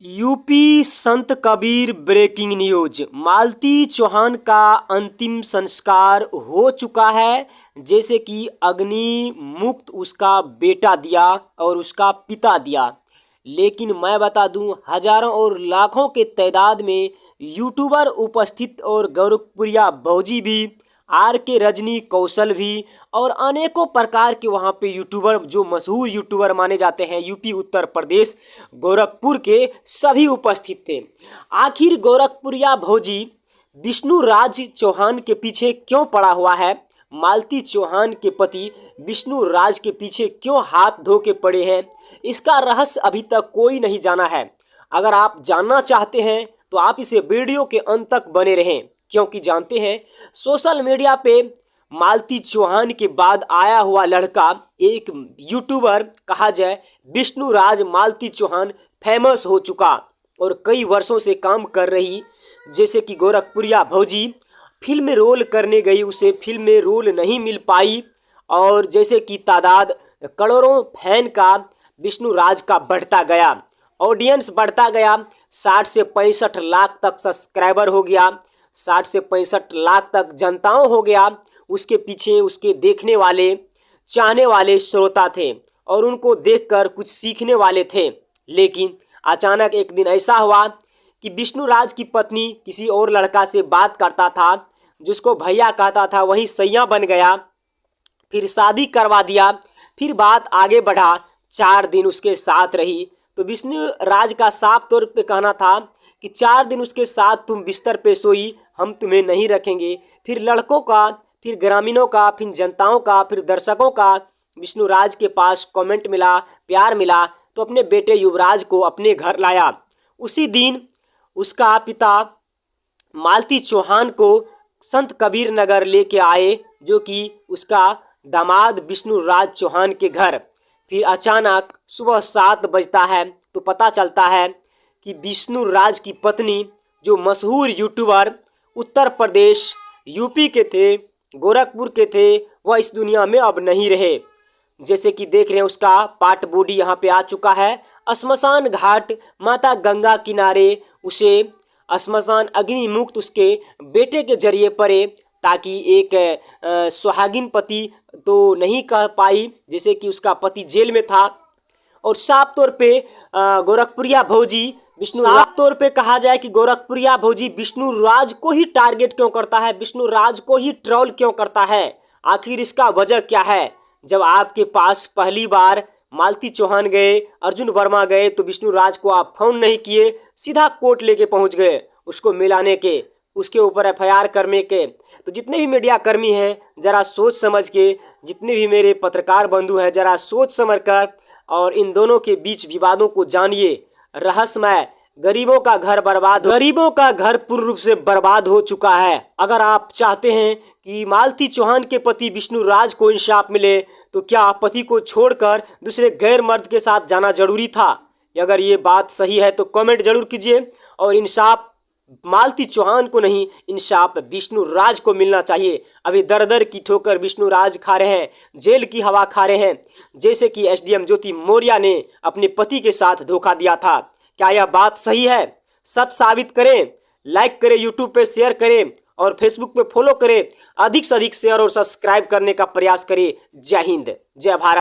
UP संत Kabir breaking news. Malti Chauhan का अंतिम संस्कार हो चुका है। जैसे कि अग्नि मुक्त उसका बेटा दिया और उसका पिता दिया। लेकिन मैं बता दूं, हजारों और लाखों के तादाद में यूट्यूबर उपस्थित और गौरखपुरिया भौजी भी, आर के रजनी कौशल भी और अनेकों प्रकार के वहाँ पे यूट्यूबर, जो मशहूर यूट्यूबर माने जाते हैं यूपी उत्तर प्रदेश गोरखपुर के, सभी उपस्थित थे। आखिर गोरखपुरिया भौजी विष्णु राज चौहान के पीछे क्यों पड़ा हुआ है? मालती चौहान के पति विष्णु राज के पीछे क्यों हाथ धो के पड़े हैं? इसका रहस्य अभी तक कोई नहीं जाना है। अगर आप जानना चाहते हैं तो आप इसे वीडियो के अंत तक बने रहें, क्योंकि जानते हैं सोशल मीडिया पे मालती चौहान के बाद आया हुआ लड़का, एक यूट्यूबर कहा जाए विष्णु राज मालती चौहान, फेमस हो चुका और कई वर्षों से काम कर रही। जैसे कि गोरखपुरिया भौजी फिल्म में रोल करने गई, उसे फिल्म में रोल नहीं मिल पाई और जैसे कि तादाद करोड़ों फैन का विष्णु राज का बढ़ता गया, ऑडियंस बढ़ता गया, 60 से 65 लाख तक सब्सक्राइबर हो गया, 60 से 65 लाख तक जनताओं हो गया। उसके पीछे उसके देखने वाले, चाहने वाले श्रोता थे और उनको देखकर कुछ सीखने वाले थे। लेकिन अचानक एक दिन ऐसा हुआ कि विष्णु राज की पत्नी किसी और लड़का से बात करता था, जिसको भैया कहता था, वही सैया बन गया, फिर शादी करवा दिया, फिर बात आगे बढ़ा, 4 दिन उसके साथ रही। तो विष्णु राज का साफ तौर पे कहना था कि 4 दिन उसके साथ तुम बिस्तर पे सोई, हम तुम्हें नहीं रखेंगे। फिर लड़कों का, फिर ग्रामीणों का, फिर जनताओं का, फिर दर्शकों का विष्णु राज के पास कमेंट मिला, प्यार मिला, तो अपने बेटे युवराज को अपने घर लाया। उसी दिन उसका पिता मालती चौहान को संत कबीर नगर लेके आए, जो कि उसका दामाद विष्णु राज चौहान के घर। फिर अचानक सुबह 7 बजता है तो पता चलता है कि विष्णु राज की पत्नी, जो मशहूर यूट्यूबर उत्तर प्रदेश यूपी के थे, गोरखपुर के थे, वह इस दुनिया में अब नहीं रहे। जैसे कि देख रहे हैं उसका पार्ट बॉडी यहाँ पे आ चुका है। श्मशान घाट माता गंगा किनारे उसे श्मशान अग्नि मुक्त उसके बेटे के जरिए पड़े, ताकि एक सुहागिन पति तो नहीं कह पाई, जैसे कि उसका पति जेल में था। और साफ तौर पे गोरखपुरिया भौजी विष्णु, साफ तौर पे कहा जाए कि गोरखपुरिया भौजी विष्णु राज को ही टारगेट क्यों करता है, विष्णु राज को ही ट्रोल क्यों करता है? आखिर इसका वजह क्या है? जब आपके पास पहली बार मालती चौहान गए, अर्जुन वर्मा गए, तो विष्णु राज को आप फोन नहीं किए, सीधा कोर्ट लेके पहुंच गए उसको मिलाने के, उसके ऊपर एफआईआर करने के। तो जितने भी मीडिया कर्मी हैं, जरा सोच समझ के, जितने भी मेरे पत्रकार बंधु हैं, जरा सोच समझ कर और इन दोनों के बीच विवादों को जानिए। रहस्यमय, गरीबों का घर बर्बाद, गरीबों का घर पूर्ण रूप से बर्बाद हो चुका है। अगर आप चाहते हैं कि मालती चौहान के पति विष्णु राज को इंसाफ मिले, तो क्या पति को छोड़कर दूसरे गैर मर्द के साथ जाना जरूरी था? अगर ये बात सही है तो कमेंट जरूर कीजिए। और इंसाफ मालती चौहान को नहीं, इंसाफ विष्णु राज को मिलना चाहिए। अभी दर दर की ठोकर विष्णु राज खा रहे हैं, जेल की हवा खा रहे हैं। जैसे कि एसडीएम ज्योति मौर्य ने अपने पति के साथ धोखा दिया था। क्या यह बात सही है? सत्य साबित करें, लाइक करें, यूट्यूब पे शेयर करें और फेसबुक पे फॉलो करें। अधिक से अधिक शेयर और सब्सक्राइब करने का प्रयास करें। जय हिंद, जय भारत।